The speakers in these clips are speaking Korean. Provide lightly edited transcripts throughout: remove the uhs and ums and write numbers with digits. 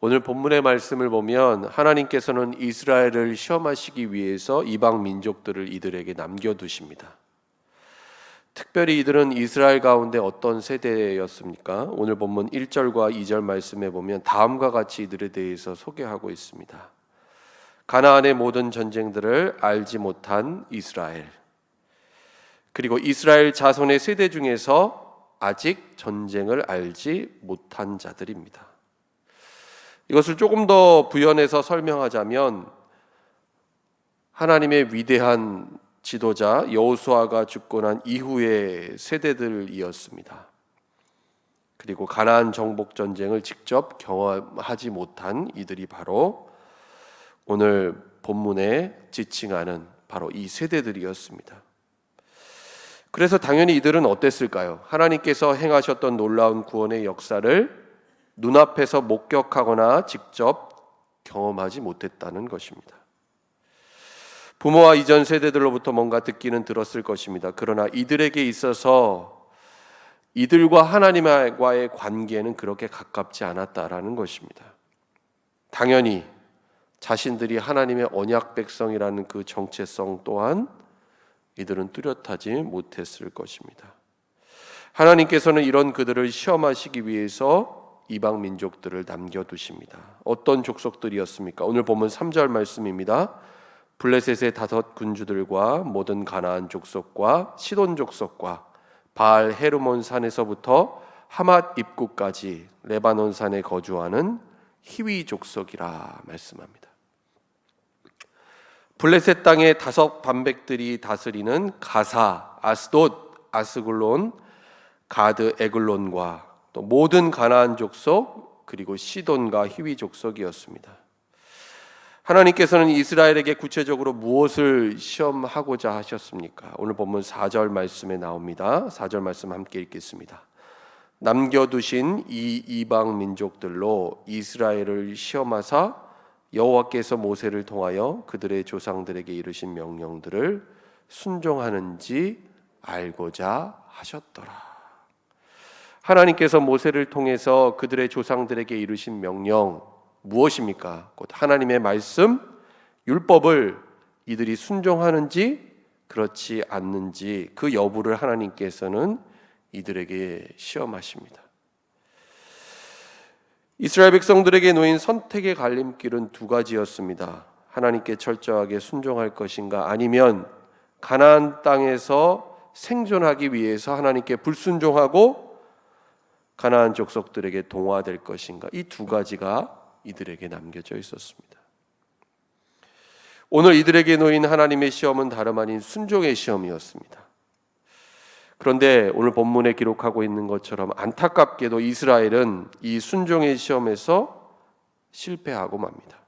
오늘 본문의 말씀을 보면 하나님께서는 이스라엘을 시험하시기 위해서 이방 민족들을 이들에게 남겨두십니다. 특별히 이들은 이스라엘 가운데 어떤 세대였습니까? 오늘 본문 1절과 2절 말씀에 보면 다음과 같이 이들에 대해서 소개하고 있습니다. 가나안의 모든 전쟁들을 알지 못한 이스라엘, 그리고 이스라엘 자손의 세대 중에서 아직 전쟁을 알지 못한 자들입니다. 이것을 조금 더 부연해서 설명하자면 하나님의 위대한 지도자 여호수아가 죽고 난 이후의 세대들이었습니다. 그리고 가나안 정복 전쟁을 직접 경험하지 못한 이들이 바로 오늘 본문에 지칭하는 바로 이 세대들이었습니다. 그래서 당연히 이들은 어땠을까요? 하나님께서 행하셨던 놀라운 구원의 역사를 눈앞에서 목격하거나 직접 경험하지 못했다는 것입니다. 부모와 이전 세대들로부터 뭔가 듣기는 들었을 것입니다. 그러나 이들에게 있어서 이들과 하나님과의 관계는 그렇게 가깝지 않았다라는 것입니다. 당연히 자신들이 하나님의 언약 백성이라는 그 정체성 또한 이들은 뚜렷하지 못했을 것입니다. 하나님께서는 이런 그들을 시험하시기 위해서 이방 민족들을 남겨두십니다. 어떤 족속들이었습니까? 오늘 보면 3절 말씀입니다. 블레셋의 5 군주들과 모든 가나안 족속과 시돈 족속과 바알 헤르몬 산에서부터 하맛 입구까지 레바논 산에 거주하는 히위 족속이라 말씀합니다. 블레셋 땅의 5 반백들이 다스리는 가사, 아스돗, 아스글론, 가드, 에글론과 또 모든 가나안 족속 그리고 시돈과 히위 족속이었습니다. 하나님께서는 이스라엘에게 구체적으로 무엇을 시험하고자 하셨습니까? 오늘 본문 4절 말씀에 나옵니다. 4절 말씀 함께 읽겠습니다. 남겨두신 이 이방 민족들로 이스라엘을 시험하사 여호와께서 모세를 통하여 그들의 조상들에게 이르신 명령들을 순종하는지 알고자 하셨더라. 하나님께서 모세를 통해서 그들의 조상들에게 이르신 명령 무엇입니까? 곧 하나님의 말씀, 율법을 이들이 순종하는지 그렇지 않는지 그 여부를 하나님께서는 이들에게 시험하십니다. 이스라엘 백성들에게 놓인 선택의 갈림길은 2가지였습니다. 하나님께 철저하게 순종할 것인가 아니면 가나안 땅에서 생존하기 위해서 하나님께 불순종하고 가나안 족속들에게 동화될 것인가, 이 2가지가 이들에게 남겨져 있었습니다. 오늘 이들에게 놓인 하나님의 시험은 다름 아닌 순종의 시험이었습니다. 그런데 오늘 본문에 기록하고 있는 것처럼 안타깝게도 이스라엘은 이 순종의 시험에서 실패하고 맙니다.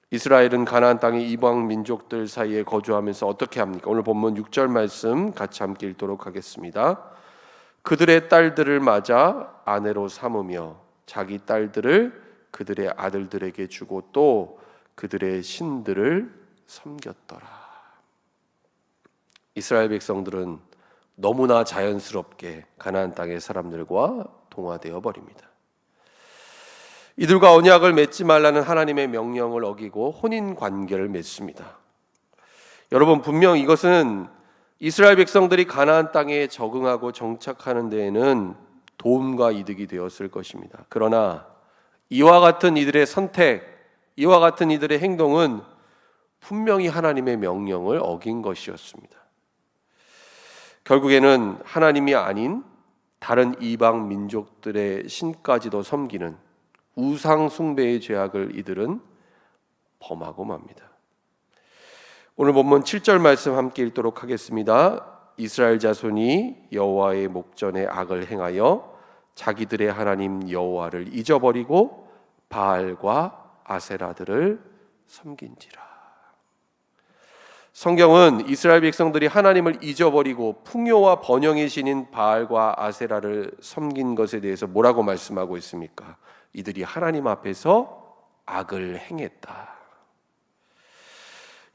이스라엘은 가나안 땅의 이방 민족들 사이에 거주하면서 어떻게 합니까? 오늘 본문 6절 말씀 같이 함께 읽도록 하겠습니다. 그들의 딸들을 맞아 아내로 삼으며 자기 딸들을 그들의 아들들에게 주고 또 그들의 신들을 섬겼더라. 이스라엘 백성들은 너무나 자연스럽게 가나안 땅의 사람들과 동화되어 버립니다. 이들과 언약을 맺지 말라는 하나님의 명령을 어기고 혼인 관계를 맺습니다. 여러분, 분명 이것은 이스라엘 백성들이 가나안 땅에 적응하고 정착하는 데에는 도움과 이득이 되었을 것입니다. 그러나 이와 같은 이들의 선택, 이와 같은 이들의 행동은 분명히 하나님의 명령을 어긴 것이었습니다. 결국에는 하나님이 아닌 다른 이방 민족들의 신까지도 섬기는 우상 숭배의 죄악을 이들은 범하고 맙니다. 오늘 본문 7절 말씀 함께 읽도록 하겠습니다. 이스라엘 자손이 여호와의 목전에 악을 행하여 자기들의 하나님 여호와를 잊어버리고 바알과 아세라들을 섬긴지라. 성경은 이스라엘 백성들이 하나님을 잊어버리고 풍요와 번영의 신인 바알과 아세라를 섬긴 것에 대해서 뭐라고 말씀하고 있습니까? 이들이 하나님 앞에서 악을 행했다.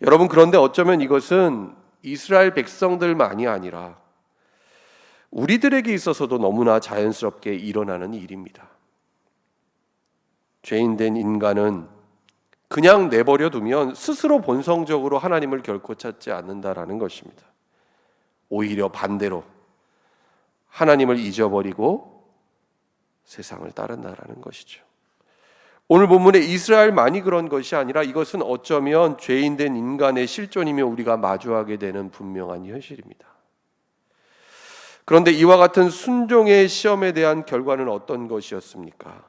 여러분, 그런데 어쩌면 이것은 이스라엘 백성들만이 아니라 우리들에게 있어서도 너무나 자연스럽게 일어나는 일입니다. 죄인된 인간은 그냥 내버려 두면 스스로 본성적으로 하나님을 결코 찾지 않는다라는 것입니다. 오히려 반대로 하나님을 잊어버리고 세상을 따른다라는 것이죠. 오늘 본문에 이스라엘만이 그런 것이 아니라 이것은 어쩌면 죄인된 인간의 실존이며 우리가 마주하게 되는 분명한 현실입니다. 그런데 이와 같은 순종의 시험에 대한 결과는 어떤 것이었습니까?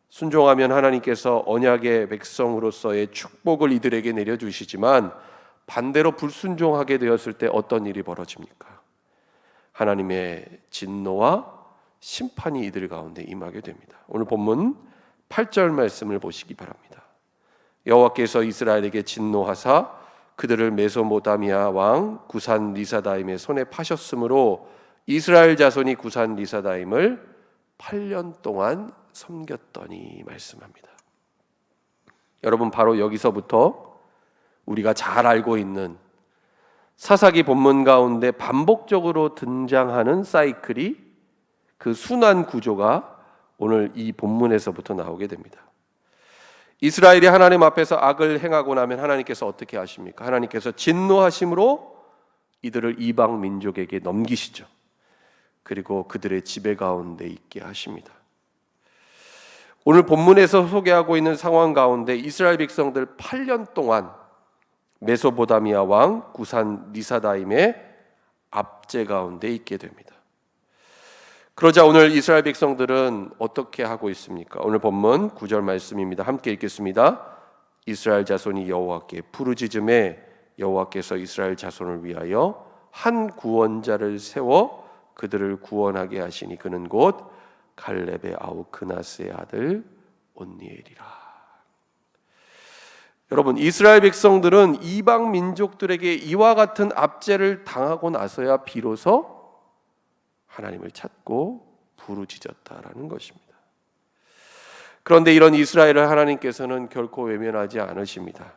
순종하면 하나님께서 언약의 백성으로서의 축복을 이들에게 내려주시지만 반대로 불순종하게 되었을 때 어떤 일이 벌어집니까? 하나님의 진노와 심판이 이들 가운데 임하게 됩니다. 오늘 본문 8절 말씀을 보시기 바랍니다. 여호와께서 이스라엘에게 진노하사 그들을 메소포타미아 왕 구산 리사다임의 손에 파셨으므로 이스라엘 자손이 구산 리사다임을 8년 동안 섬겼더니 말씀합니다. 여러분, 바로 여기서부터 우리가 잘 알고 있는 사사기 본문 가운데 반복적으로 등장하는 사이클이, 그 순환 구조가 오늘 이 본문에서부터 나오게 됩니다. 이스라엘이 하나님 앞에서 악을 행하고 나면 하나님께서 어떻게 하십니까? 하나님께서 진노하심으로 이들을 이방 민족에게 넘기시죠. 그리고 그들의 지배 가운데 있게 하십니다. 오늘 본문에서 소개하고 있는 상황 가운데 이스라엘 백성들 8년 동안 메소포타미아 왕 구산 리사다임의 압제 가운데 있게 됩니다. 그러자 오늘 이스라엘 백성들은 어떻게 하고 있습니까? 오늘 본문 9절 말씀입니다. 함께 읽겠습니다. 이스라엘 자손이 여호와께 부르짖음에 여호와께서 이스라엘 자손을 위하여 한 구원자를 세워 그들을 구원하게 하시니 그는 곧 갈렙의 아우 그나스의 아들 온니엘이라. 여러분, 이스라엘 백성들은 이방 민족들에게 이와 같은 압제를 당하고 나서야 비로소 하나님을 찾고 부르짖었다라는 것입니다. 그런데 이런 이스라엘을 하나님께서는 결코 외면하지 않으십니다.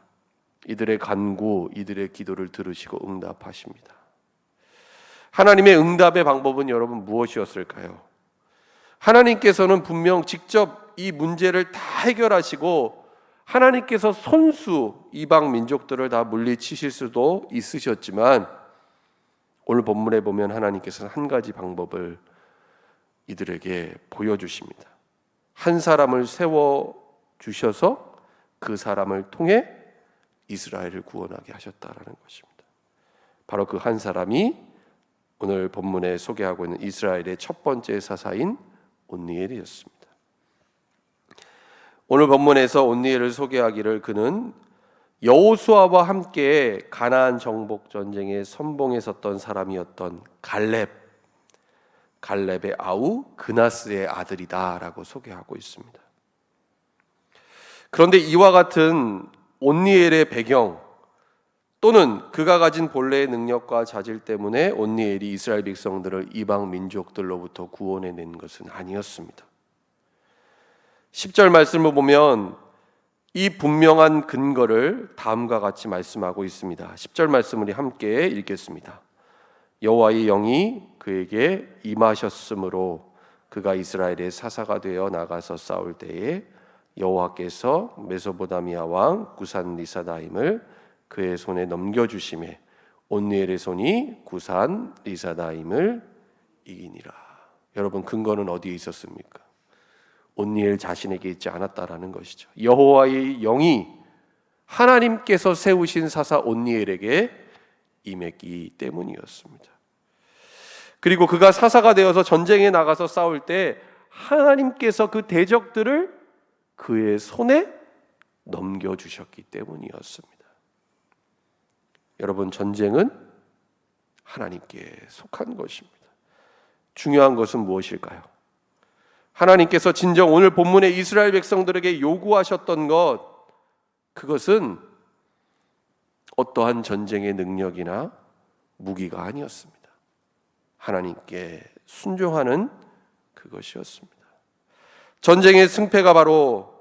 이들의 간구, 이들의 기도를 들으시고 응답하십니다. 하나님의 응답의 방법은 여러분 무엇이었을까요? 하나님께서는 분명 직접 이 문제를 다 해결하시고 하나님께서 손수 이방 민족들을 다 물리치실 수도 있으셨지만 오늘 본문에 보면 하나님께서는 한 가지 방법을 이들에게 보여주십니다. 한 사람을 세워주셔서 그 사람을 통해 이스라엘을 구원하게 하셨다라는 것입니다. 바로 그 한 사람이 오늘 본문에 소개하고 있는 이스라엘의 첫 번째 사사인 온니엘이었습니다. 오늘 본문에서 온니엘을 소개하기를 그는 여호수아와 함께 가나안 정복 전쟁에 선봉에 섰던 사람이었던 갈렙의 아우 그나스의 아들이다라고 소개하고 있습니다. 그런데 이와 같은 온니엘의 배경 또는 그가 가진 본래의 능력과 자질 때문에 온니엘이 이스라엘 백성들을 이방 민족들로부터 구원해낸 것은 아니었습니다. 10절 말씀을 보면 이 분명한 근거를 다음과 같이 말씀하고 있습니다. 10절 말씀을 함께 읽겠습니다. 여호와의 영이 그에게 임하셨으므로 그가 이스라엘의 사사가 되어 나가서 싸울 때에 여호와께서 메소포타미아 왕 구산 리사다임을 그의 손에 넘겨주심에 온니엘의 손이 구산 리사다임을 이기니라. 여러분, 근거는 어디에 있었습니까? 온니엘 자신에게 있지 않았다라는 것이죠. 여호와의 영이 하나님께서 세우신 사사 온니엘에게 임했기 때문이었습니다. 그리고 그가 사사가 되어서 전쟁에 나가서 싸울 때 하나님께서 그 대적들을 그의 손에 넘겨주셨기 때문이었습니다. 여러분, 전쟁은 하나님께 속한 것입니다. 중요한 것은 무엇일까요? 하나님께서 진정 오늘 본문의 이스라엘 백성들에게 요구하셨던 것, 그것은 어떠한 전쟁의 능력이나 무기가 아니었습니다. 하나님께 순종하는 그것이었습니다. 전쟁의 승패가 바로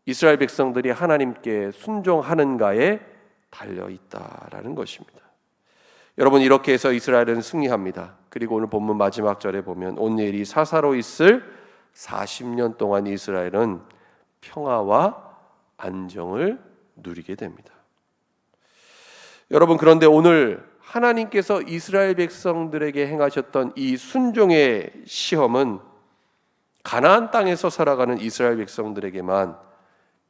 이스라엘 백성들이 하나님께 순종하는가에 달려있다라는 것입니다. 여러분, 이렇게 해서 이스라엘은 승리합니다. 그리고 오늘 본문 마지막 절에 보면 온니엘이 사사로 있을 40년 동안 이스라엘은 평화와 안정을 누리게 됩니다. 여러분, 그런데 오늘 하나님께서 이스라엘 백성들에게 행하셨던 이 순종의 시험은 가나안 땅에서 살아가는 이스라엘 백성들에게만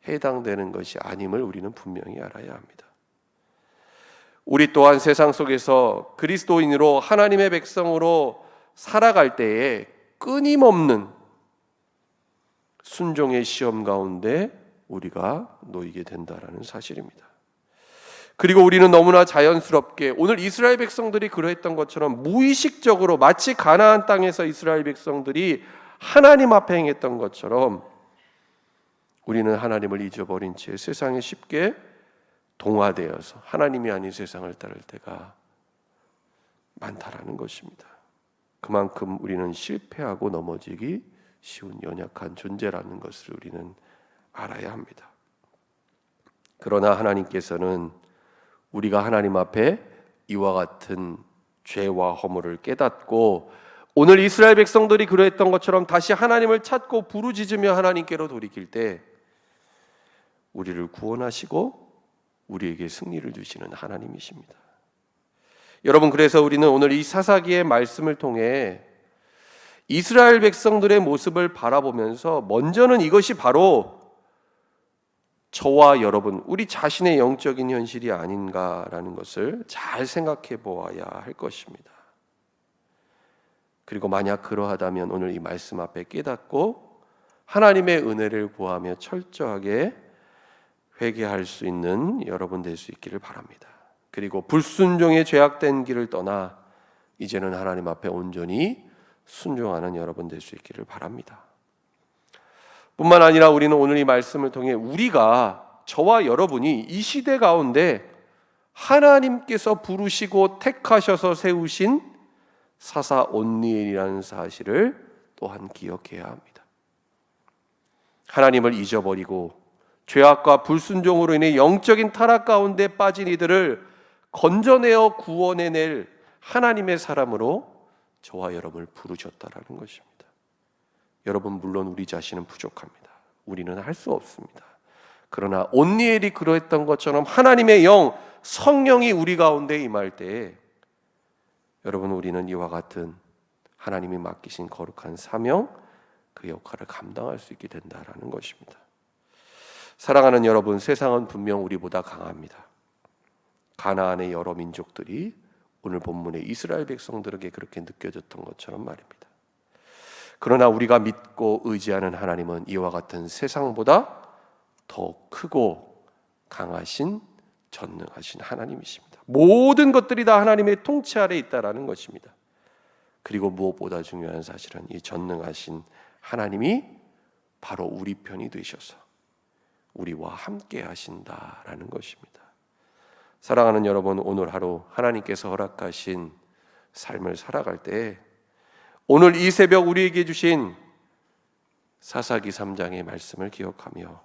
해당되는 것이 아님을 우리는 분명히 알아야 합니다. 우리 또한 세상 속에서 그리스도인으로 하나님의 백성으로 살아갈 때에 끊임없는 순종의 시험 가운데 우리가 놓이게 된다라는 사실입니다. 그리고 우리는 너무나 자연스럽게 오늘 이스라엘 백성들이 그러했던 것처럼 무의식적으로 마치 가나안 땅에서 이스라엘 백성들이 하나님 앞에 행했던 것처럼 우리는 하나님을 잊어버린 채 세상에 쉽게 동화되어서 하나님이 아닌 세상을 따를 때가 많다라는 것입니다. 그만큼 우리는 실패하고 넘어지기 쉬운 연약한 존재라는 것을 우리는 알아야 합니다. 그러나 하나님께서는 우리가 하나님 앞에 이와 같은 죄와 허물을 깨닫고 오늘 이스라엘 백성들이 그러했던 것처럼 다시 하나님을 찾고 부르짖으며 하나님께로 돌이킬 때 우리를 구원하시고 우리에게 승리를 주시는 하나님이십니다. 여러분, 그래서 우리는 오늘 이 사사기의 말씀을 통해 이스라엘 백성들의 모습을 바라보면서 먼저는 이것이 바로 저와 여러분, 우리 자신의 영적인 현실이 아닌가라는 것을 잘 생각해 보아야 할 것입니다. 그리고 만약 그러하다면 오늘 이 말씀 앞에 깨닫고 하나님의 은혜를 구하며 철저하게 회개할 수 있는 여러분 될 수 있기를 바랍니다. 그리고 불순종의 죄악된 길을 떠나 이제는 하나님 앞에 온전히 순종하는 여러분 될 수 있기를 바랍니다. 뿐만 아니라 우리는 오늘 이 말씀을 통해 우리가, 저와 여러분이 이 시대 가운데 하나님께서 부르시고 택하셔서 세우신 사사 온니엘이라는 사실을 또한 기억해야 합니다. 하나님을 잊어버리고 죄악과 불순종으로 인해 영적인 타락 가운데 빠진 이들을 건져내어 구원해낼 하나님의 사람으로 저와 여러분을 부르셨다라는 것입니다. 여러분, 물론 우리 자신은 부족합니다. 우리는 할 수 없습니다. 그러나 온니엘이 그러했던 것처럼 하나님의 영, 성령이 우리 가운데 임할 때에 여러분, 우리는 이와 같은 하나님이 맡기신 거룩한 사명, 그 역할을 감당할 수 있게 된다라는 것입니다. 사랑하는 여러분, 세상은 분명 우리보다 강합니다. 가나안의 여러 민족들이 오늘 본문의 이스라엘 백성들에게 그렇게 느껴졌던 것처럼 말입니다. 그러나 우리가 믿고 의지하는 하나님은 이와 같은 세상보다 더 크고 강하신, 전능하신 하나님이십니다. 모든 것들이 다 하나님의 통치 아래 있다라는 것입니다. 그리고 무엇보다 중요한 사실은 이 전능하신 하나님이 바로 우리 편이 되셔서 우리와 함께 하신다라는 것입니다. 사랑하는 여러분, 오늘 하루 하나님께서 허락하신 삶을 살아갈 때 오늘 이 새벽 우리에게 주신 사사기 3장의 말씀을 기억하며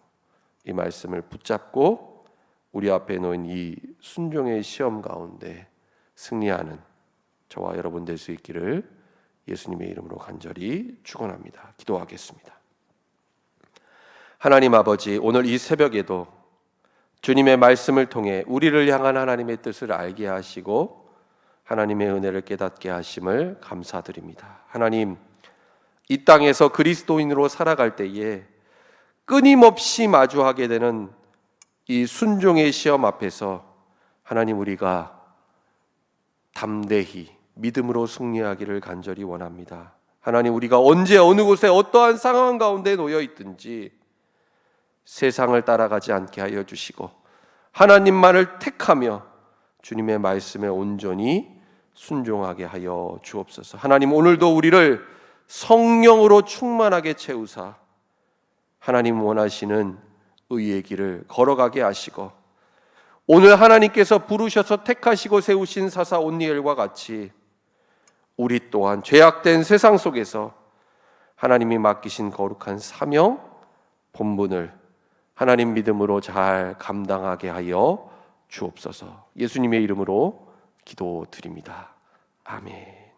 이 말씀을 붙잡고 우리 앞에 놓인 이 순종의 시험 가운데 승리하는 저와 여러분 될 수 있기를 예수님의 이름으로 간절히 축원합니다. 기도하겠습니다. 하나님 아버지, 오늘 이 새벽에도 주님의 말씀을 통해 우리를 향한 하나님의 뜻을 알게 하시고 하나님의 은혜를 깨닫게 하심을 감사드립니다. 하나님, 이 땅에서 그리스도인으로 살아갈 때에 끊임없이 마주하게 되는 이 순종의 시험 앞에서 하나님, 우리가 담대히 믿음으로 승리하기를 간절히 원합니다. 하나님, 우리가 언제 어느 곳에 어떠한 상황 가운데 놓여 있든지 세상을 따라가지 않게 하여 주시고 하나님만을 택하며 주님의 말씀에 온전히 순종하게 하여 주옵소서. 하나님, 오늘도 우리를 성령으로 충만하게 채우사 하나님 원하시는 의의 길을 걸어가게 하시고 오늘 하나님께서 부르셔서 택하시고 세우신 사사 온니엘과 같이 우리 또한 죄악된 세상 속에서 하나님이 맡기신 거룩한 사명, 본분을 하나님 믿음으로 잘 감당하게 하여 주옵소서. 예수님의 이름으로 기도드립니다. 아멘.